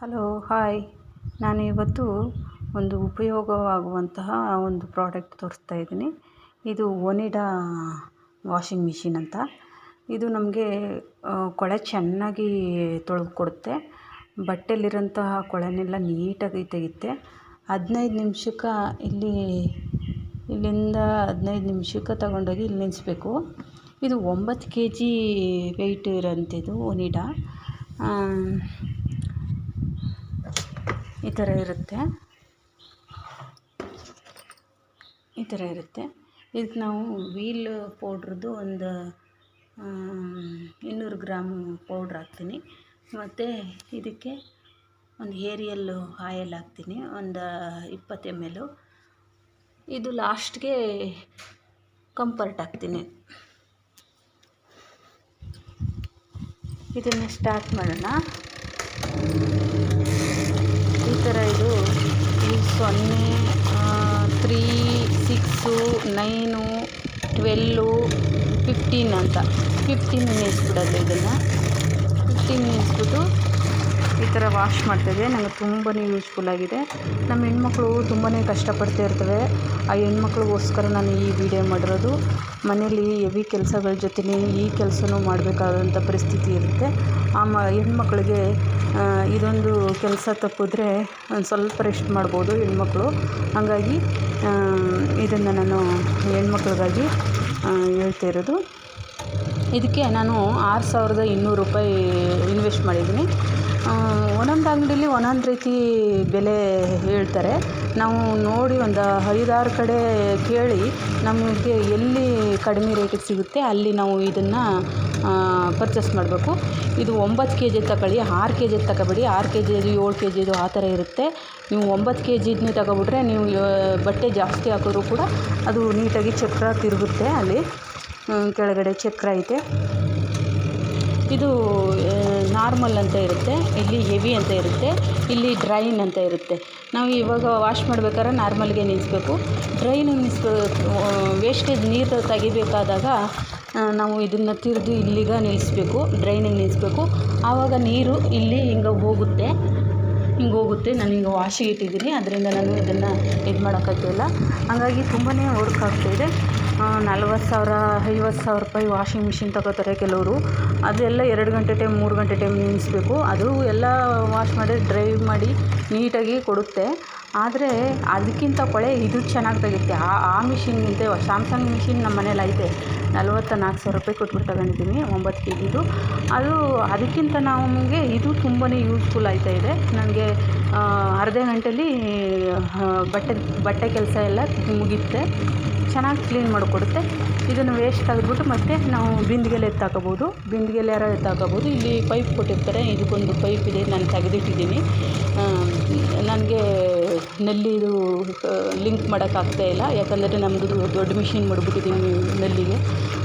Hello hi. ನಾನು ಇವತ್ತು ಒಂದು ಉಪಯೋಗವಾಗುವಂತಹ ಒಂದು ಪ್ರಾಡಕ್ಟ್ ತೋರಿಸ್ತಾ ಇದ್ದೀನಿ. ಇದು ಒನಿಡಾ ವಾಷಿಂಗ್ ಮಿಷಿನ್ ಅಂತ. ಇದು ನಮಗೆ ಕೊಳೆ ಚೆನ್ನಾಗಿ ತೊಳೆದು ಕೊಡುತ್ತೆ. ಬಟ್ಟೆಲಿರೋಂತಹ ಕೊಳೆನೆಲ್ಲ ನೀಟಾಗಿ ತೆಗೆಯುತ್ತೆ. 15 ನಿಮಿಷಕ್ಕೆ ಇಲ್ಲಿಂದ 15 ನಿಮಿಷಕ್ಕೆ ತಗೊಂಡೋಗಿ ಇಲ್ಲಿ ನಿಲ್ಲಿಸ್ಬೇಕು. ಇದು 9 kg ವೆಯ್ಟ್ ಇರೋಂಥದ್ದು ಒನಿಡಾ. ಈ ಥರ ಇರುತ್ತೆ. ಇದಕ್ಕೆ ನಾವು ವೀಲ್ ಪೌಡ್ರದ್ದು ಒಂದು 200 ಗ್ರಾಮ್ ಪೌಡ್ರ್ ಹಾಕ್ತೀನಿ. ಮತ್ತು ಇದಕ್ಕೆ ಒಂದು ಏರಿಯಲ್ ಆಯಿಲ್ ಹಾಕ್ತೀನಿ, ಒಂದು 20 ml. ಇದು ಲಾಸ್ಟ್ಗೆ ಕಂಫರ್ಟ್ ಹಾಕ್ತೀನಿ. ಇದನ್ನು ಸ್ಟಾರ್ಟ್ ಮಾಡೋಣ. ಈ ಥರ ಇದು 0, 3, 6, 9, 12, 15 ಅಂತ 15 ನಿಲ್ಲಿಸ್ಬಿಡೋದು. ಇದನ್ನು 15 ನಿಲ್ಲಿಸ್ಬಿಟ್ಟು ಈ ಥರ ವಾಶ್ ಮಾಡ್ತಾಯಿದ್ದೆ. ನನಗೆ ತುಂಬಾ ಯೂಸ್ಫುಲ್ ಆಗಿದೆ. ನಮ್ಮ ಹೆಣ್ಮಕ್ಳು ತುಂಬಾ ಕಷ್ಟಪಡ್ತಾ ಇರ್ತವೆ. ಆ ಹೆಣ್ಮಕ್ಳಿಗೋಸ್ಕರ ನಾನು ಈ ವಿಡಿಯೋ ಮಾಡಿರೋದು. ಮನೇಲಿ ಹೆವಿ ಕೆಲಸಗಳ ಜೊತೆನೇ ಈ ಕೆಲಸನೂ ಮಾಡಬೇಕಾದಂಥ ಪರಿಸ್ಥಿತಿ ಇರುತ್ತೆ. ಹೆಣ್ಮಕ್ಳಿಗೆ ಇದೊಂದು ಕೆಲಸ ತಪ್ಪಿದ್ರೆ ಒಂದು ಸ್ವಲ್ಪ ರೆಸ್ಟ್ ಮಾಡ್ಬೋದು ಹೆಣ್ಮಕ್ಳು. ಹಾಗಾಗಿ ಇದನ್ನು ನಾನು ಹೆಣ್ಮಕ್ಳಿಗಾಗಿ ಹೇಳ್ತಾ ಇರೋದು. ಇದಕ್ಕೆ ನಾನು 6200 ರೂಪಾಯಿ ಇನ್ವೆಸ್ಟ್ ಮಾಡಿದ್ದೀನಿ. ಒಂದೊಂದು ಅಂಗಡೀಲಿ ಒಂದೊಂದು ರೀತಿ ಬೆಲೆ ಹೇಳ್ತಾರೆ. ನಾವು ನೋಡಿ ಒಂದು 5-6 ಕಡೆ ಕೇಳಿ ನಮಗೆ ಎಲ್ಲಿ ಕಡಿಮೆ ರೇಟಿಗೆ ಸಿಗುತ್ತೆ ಅಲ್ಲಿ ನಾವು ಇದನ್ನು ಪರ್ಚೇಸ್ ಮಾಡಬೇಕು. ಇದು 9 kg ತಗೊಳ್ಳಿ, 6 kg ತಗೋಬೇಡಿ. 6 kg 7 kg ಆ ಥರ ಇರುತ್ತೆ. ನೀವು 9 kg ತಗೊಬಿಟ್ರೆ ನೀವು ಬಟ್ಟೆ ಜಾಸ್ತಿ ಹಾಕಿದ್ರೂ ಕೂಡ ಅದು ನೀಟಾಗಿ ಚಕ್ರ ತಿರುಗುತ್ತೆ. ಅಲ್ಲಿ ಕೆಳಗಡೆ ಚಕ್ರ ಐತೆ. ಇದು ನಾರ್ಮಲ್ ಅಂತ ಇರುತ್ತೆ, ಇಲ್ಲಿ ಹೆವಿ ಅಂತ ಇರುತ್ತೆ, ಇಲ್ಲಿ ಡ್ರೈನ್ ಅಂತ ಇರುತ್ತೆ. ನಾವು ಇವಾಗ ವಾಶ್ ಮಾಡ್ಬೇಕಾದ್ರೆ ನಾರ್ಮಲ್ಗೆ ನಿಲ್ಲಿಸ್ಬೇಕು. ಡ್ರೈನಿಗೆ ವೇಸ್ಟೇಜ್ ನೀರು ತೆಗಿಬೇಕಾದಾಗ ನಾವು ಇದನ್ನು ತಿರ್ದು ಇಲ್ಲಿಗೆ ನಿಲ್ಲಿಸ್ಬೇಕು, ಡ್ರೈನಿಗೆ ನಿಲ್ಲಿಸ್ಬೇಕು. ಆವಾಗ ನೀರು ಇಲ್ಲಿ ಹಿಂಗೆ ಹೋಗುತ್ತೆ. ನಾನು ಈಗ ವಾಶಿಗೆ ಇಟ್ಟಿದ್ದೀನಿ, ಅದರಿಂದ ನಾನು ಇದನ್ನು ಇದು ಮಾಡೋಕ್ಕಾಗ್ತಿಲ್ಲ. ಹಾಗಾಗಿ ತುಂಬಾ ವರ್ಕ್ ಆಗ್ತಾಯಿದೆ. 40,000 50,000 ರೂಪಾಯಿ ವಾಷಿಂಗ್ ಮಿಷಿನ್ ತಗೋತಾರೆ ಕೆಲವರು. ಅದೆಲ್ಲ 2 ಗಂಟೆ ಟೈಮ್ 3 ಗಂಟೆ ಟೈಮ್ ನಿಲ್ಲಿಸ್ಬೇಕು. ಅದು ಎಲ್ಲ ವಾಶ್ ಮಾಡಿ ಡ್ರೈ ಮಾಡಿ ನೀಟಾಗಿ ಕೊಡುತ್ತೆ. ಆದರೆ ಅದಕ್ಕಿಂತ ಕೊಳೆ ಇದು ಚೆನ್ನಾಗಿ ತೆಗುತ್ತೆ. ಆ ಮಿಷಿನ್ಗಿಂತ ಸ್ಯಾಮ್ಸಂಗ್ ಮಿಷಿನ್ ನಮ್ಮ ಮನೇಲಿ ಐತೆ. 44,000 ರೂಪಾಯಿ ಕೊಟ್ಬಿಟ್ಟು ತಗೊಂಡಿದ್ದೀನಿ 9 kgದು. ಅದು ಅದಕ್ಕಿಂತ ನಮಗೆ ಇದು ತುಂಬಾ ಯೂಸ್ಫುಲ್ ಆಯ್ತಾಯಿದೆ. ನನಗೆ ಅರ್ಧ ಗಂಟೆಲಿ ಬಟ್ಟೆ ಕೆಲಸ ಎಲ್ಲ ಮುಗಿಯುತ್ತೆ. ಚೆನ್ನಾಗಿ ಕ್ಲೀನ್ ಮಾಡಿಕೊಡುತ್ತೆ. ಇದನ್ನು ವೇಸ್ಟ್ ತೆಗೆದ್ಬಿಟ್ಟು ಮತ್ತೆ ನಾವು ಬಿಂದಿಗೆಲ್ಲ ಎತ್ತಾಕೋಬೋದು. ಎತ್ತಾಕೋಬೋದು. ಇಲ್ಲಿ ಪೈಪ್ ಕೊಟ್ಟಿರ್ತಾರೆ. ಇದಕ್ಕೊಂದು ಪೈಪ್ ಇದೆ, ನಾನು ತೆಗೆದಿಟ್ಟಿದ್ದೀನಿ. ನನಗೆ ನಲ್ಲಿದು ಲಿಂಕ್ ಮಾಡೋಕ್ಕಾಗ್ತಾಯಿಲ್ಲ, ಯಾಕಂದರೆ ನಮ್ಮದು ದೊಡ್ಡ ಮಿಷಿನ್ ಮಾಡಿಬಿಟ್ಟಿದ್ದೀನಿ ನಲ್ಲಿಗೆ.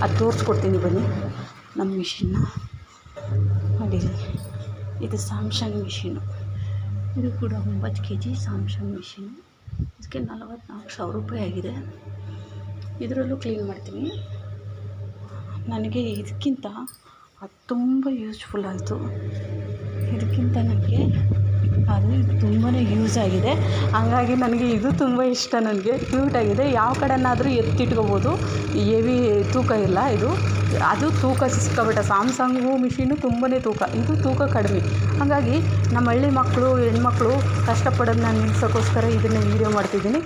ಅದು ತೋರಿಸ್ಕೊಡ್ತೀನಿ ಬನ್ನಿ ನಮ್ಮ ಮಿಷಿನ್ನ. ನೋಡಿ, ಇದು ಸ್ಯಾಮ್ಸಂಗ್ ಮಿಷಿನು. ಇದು ಕೂಡ 9 kg ಸ್ಯಾಮ್ಸಂಗ್ ಮಿಷಿನು. ಇದಕ್ಕೆ 44,000 ರೂಪಾಯಿ ಆಗಿದೆ. ಇದರಲ್ಲೂ ಕ್ಲೀನ್ ಮಾಡ್ತೀನಿ. ನನಗೆ ಇದಕ್ಕಿಂತ ಅದು ತುಂಬ ಯೂಸ್ಫುಲ್ ಆಯಿತು. ಇದಕ್ಕಿಂತ ನನಗೆ ಅದು ತುಂಬಾ ಯೂಸ್ ಆಗಿದೆ. ಹಂಗಾಗಿ ನನಗೆ ಇದು ತುಂಬ ಇಷ್ಟ. ನನಗೆ ಕ್ಯೂಟಾಗಿದೆ. ಯಾವ ಕಡೆನಾದರೂ ಎತ್ತಿಟ್ಕೋಬೋದು. ಹೆವಿ ತೂಕ ಇಲ್ಲ ಇದು. ಅದು ತೂಕ ಸಿಕ್ಕಾಬಿಟ್ಟೆ. ಸ್ಯಾಮ್ಸಂಗು ಮಿಷಿನು ತುಂಬಾ ತೂಕ, ಇದು ತೂಕ ಕಡಿಮೆ. ಹಾಗಾಗಿ ನಮ್ಮ ಹಳ್ಳಿ ಮಕ್ಕಳು ಹೆಣ್ಮಕ್ಳು ಕಷ್ಟಪಡೋದನ್ನ ನಿಲ್ಸೋಕ್ಕೋಸ್ಕರ ಇದನ್ನು ವೀಡಿಯೋ ಮಾಡ್ತಿದ್ದೀನಿ.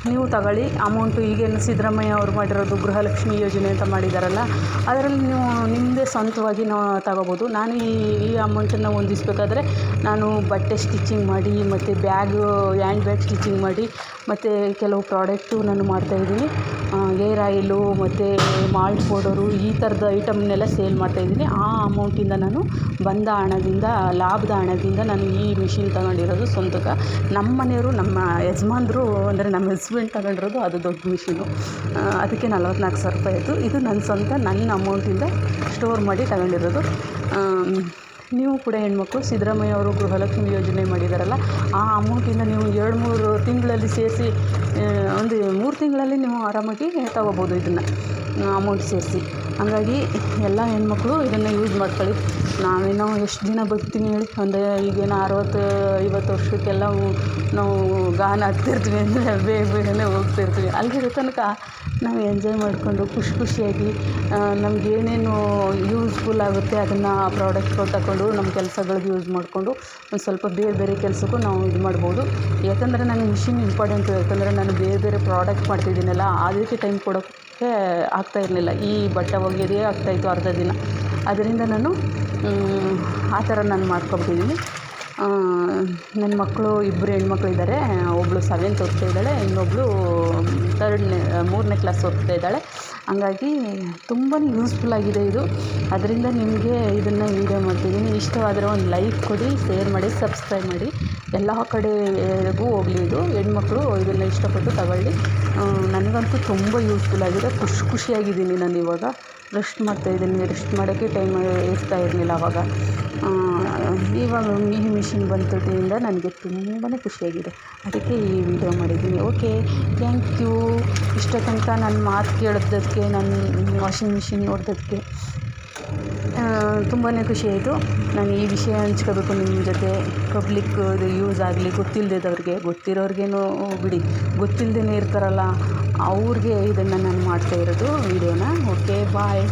ನೀವು ತಗೊಳ್ಳಿ. ಅಮೌಂಟು ಈಗೇನು ಸಿದ್ದರಾಮಯ್ಯ ಅವ್ರು ಮಾಡಿರೋದು ಗೃಹಲಕ್ಷ್ಮಿ ಯೋಜನೆ ಅಂತ ಮಾಡಿದಾರಲ್ಲ, ಅದರಲ್ಲಿ ನೀವು ನಿಮ್ಮದೇ ಸ್ವಂತವಾಗಿ ತಗೋಬೋದು. ನಾನು ಈ ಅಮೌಂಟನ್ನು ಹೊಂದಿಸ್ಬೇಕಾದ್ರೆ ನಾನು ಬಟ್ಟೆ ಸ್ಟಿಚಿಂಗ್ ಮಾಡಿ, ಮತ್ತು ಹ್ಯಾಂಡ್ ಬ್ಯಾಗ್ ಸ್ಟಿಚಿಂಗ್ ಮಾಡಿ, ಮತ್ತು ಕೆಲವು ಪ್ರಾಡಕ್ಟು ನಾನು ಮಾಡ್ತಾಯಿದ್ದೀನಿ. ಏರ್ ಆಯಿಲು ಮತ್ತು ಮಾಲ್ಟ್ ಪೌಡರು ಈ ಥರದ ಐಟಮ್ನೆಲ್ಲ ಸೇಲ್ ಮಾಡ್ತಾಯಿದ್ದೀನಿ. ಆ ಅಮೌಂಟಿಂದ ನಾನು ಬಂದ ಹಣದಿಂದ, ಲಾಭದ ಹಣದಿಂದ ನಾನು ಈ ಮಿಷಿನ್ ತಗೊಂಡಿರೋದು ಸ್ವಂತಕ್ಕೆ. ನಮ್ಮ ಮನೆಯವರು, ನಮ್ಮ ಯಜಮಾನ್ರು ಅಂದರೆ ನಮ್ಮ ಹಸ್ಬೆಂಡ್ ತಗೊಂಡಿರೋದು ಅದು ದೊಡ್ಡ ಮಿಷಿನು. ಅದಕ್ಕೆ 44,000 ರೂಪಾಯಿ ಆಯಿತು. ಇದು ನನ್ನ ಸ್ವಂತ, ನನ್ನ ಅಮೌಂಟಿಂದ ಸ್ಟೋರ್ ಮಾಡಿ ತಗೊಂಡಿರೋದು. ನೀವು ಕೂಡ ಹೆಣ್ಮಕ್ಳು ಸಿದ್ದರಾಮಯ್ಯ ಅವರು ಗೃಹಲಕ್ಷ್ಮಿ ಯೋಜನೆ ಮಾಡಿದಾರಲ್ಲ, ಆ ಅಮೌಂಟಿಂದ ನೀವು 2-3 ತಿಂಗಳಲ್ಲಿ ಸೇರಿಸಿ ಒಂದು 3 ತಿಂಗಳಲ್ಲಿ ನೀವು ಆರಾಮಾಗಿ ತಗೋಬೋದು ಇದನ್ನು ಅಮೌಂಟ್ ಸೇರಿಸಿ. ಹಂಗಾಗಿ ಎಲ್ಲ ಹೆಣ್ಮಕ್ಳು ಇದನ್ನು ಯೂಸ್ ಮಾಡ್ಕೊಳ್ಳಿ. ನಾವೇನೋ ಎಷ್ಟು ದಿನ ಬದುಕ್ತೀನಿ ಹೇಳಿ, ಅಂದರೆ ಈಗೇನೋ 60-50 ವರ್ಷಕ್ಕೆಲ್ಲ ನಾವು ಗಾನ ಹತ್ತಿರ್ತೀವಿ ಅಂದರೆ ಬೇಗನೆ ಹೋಗ್ತಿರ್ತೀವಿ. ಅಲ್ಲಿರೋ ತನಕ ನಾವು ಎಂಜಾಯ್ ಮಾಡಿಕೊಂಡು ಖುಷಿಯಾಗಿ ನಮಗೇನೇನು ಯೂಸ್ಫುಲ್ ಆಗುತ್ತೆ ಅದನ್ನು ಆ ಪ್ರಾಡಕ್ಟ್ಗಳು ತಗೊಂಡು ನಮ್ಮ ಕೆಲಸಗಳಿಗೆ ಯೂಸ್ ಮಾಡಿಕೊಂಡು ಒಂದು ಸ್ವಲ್ಪ ಬೇರೆ ಕೆಲಸಕ್ಕೂ ನಾವು ಇದು ಮಾಡ್ಬೋದು. ಯಾಕಂದರೆ ನನಗೆ ಮಿಷಿನ್ ಇಂಪಾರ್ಟೆಂಟು. ಯಾಕಂದರೆ ನಾನು ಬೇರೆ ಪ್ರಾಡಕ್ಟ್ ಮಾಡ್ತಿದ್ದೀನಲ್ಲ, ಅದಕ್ಕೆ ಟೈಮ್ ಕೊಡೋಕ್ಕೆ ಆಗ್ತಾಯಿರಲಿಲ್ಲ. ಈ ಬಟ್ಟೆ ಒಗೆಯೋದೇ ಆಗ್ತಾಯಿತ್ತು ಅರ್ಧ ದಿನ. ಅದರಿಂದ ನಾನು ಆ ಥರ ನಾನು ಮಾಡ್ಕೊಬಿಟ್ಟಿದ್ದೀನಿ. ನನ್ನ ಮಕ್ಕಳು ಇಬ್ಬರು ಹೆಣ್ಮಕ್ಳು ಇದ್ದಾರೆ. ಒಬ್ಬಳು 7th ಓದ್ತಾ ಇದ್ದಾಳೆ, ಇನ್ನೊಬ್ಬಳು 3ನೇ ಕ್ಲಾಸ್ ಓದ್ತಾ ಇದ್ದಾಳೆ. ಹಂಗಾಗಿ ತುಂಬಾ ಯೂಸ್ಫುಲ್ ಆಗಿದೆ ಇದು. ಅದರಿಂದ ನಿಮಗೆ ಇದನ್ನು ವೀಡಿಯೋ ಮಾಡ್ತಿದ್ದೀನಿ. ಇಷ್ಟವಾದರೆ ಒಂದು ಲೈಕ್ ಕೊಡಿ, ಶೇರ್ ಮಾಡಿ, ಸಬ್ಸ್ಕ್ರೈಬ್ ಮಾಡಿ. ಎಲ್ಲ ಕಡೆಗೂ ಹೋಗಲಿ ಇದು. ಹೆಣ್ಮಕ್ಳು ಇದನ್ನು ಇಷ್ಟಪಟ್ಟು ತಗೊಳ್ಳಿ. ನನಗಂತೂ ತುಂಬ ಯೂಸ್ಫುಲ್ ಆಗಿದೆ. ಖುಷಿಯಾಗಿದ್ದೀನಿ. ನಾನು ಇವಾಗ ರೆಸ್ಟ್ ಮಾಡ್ತಾಯಿದ್ದೀನಿ. ರೆಸ್ಟ್ ಮಾಡೋಕ್ಕೆ ಟೈಮ್ ಇರ್ತಾ ಇರಲಿಲ್ಲ ಆವಾಗ. ಇವಾಗ ಈ ಮಿಷಿನ್ ಬಂದಿದ್ದರಿಂದ ನನಗೆ ತುಂಬಾ ಖುಷಿಯಾಗಿದೆ. ಅದಕ್ಕೆ ಈ ವಿಡಿಯೋ ಮಾಡಿದ್ದೀನಿ. Okay, thank you. ಇಷ್ಟ ತನಕ ನನ್ನ ಮಾತು ಕೇಳಿದ್ದಕ್ಕೆ, ನನ್ನ ವಾಷಿಂಗ್ ಮಿಷಿನ್ ನೋಡಿದ್ದಕ್ಕೆ ತುಂಬಾ ಖುಷಿಯಾಯಿತು. ನಾನು ಈ ವಿಷಯ ಹಂಚ್ಕೋಬೇಕು ನಿಮ್ಮ ಜೊತೆ. ಪಬ್ಲಿಕ್ ಇದು ಯೂಸ್ ಆಗಲಿ, ಗೊತ್ತಿಲ್ಲದವ್ರಿಗೆ, ಗೊತ್ತಿರೋರಿಗೇನೋ ಬಿಡಿ, ಗೊತ್ತಿಲ್ಲದೇ ಇರ್ತಾರಲ್ಲ ಅವ್ರಿಗೆ ಇದನ್ನು ನಾನು ಮಾಡ್ತಾಯಿರೋದು ವೀಡಿಯೋನ. ಓಕೆ, ಬಾಯ್.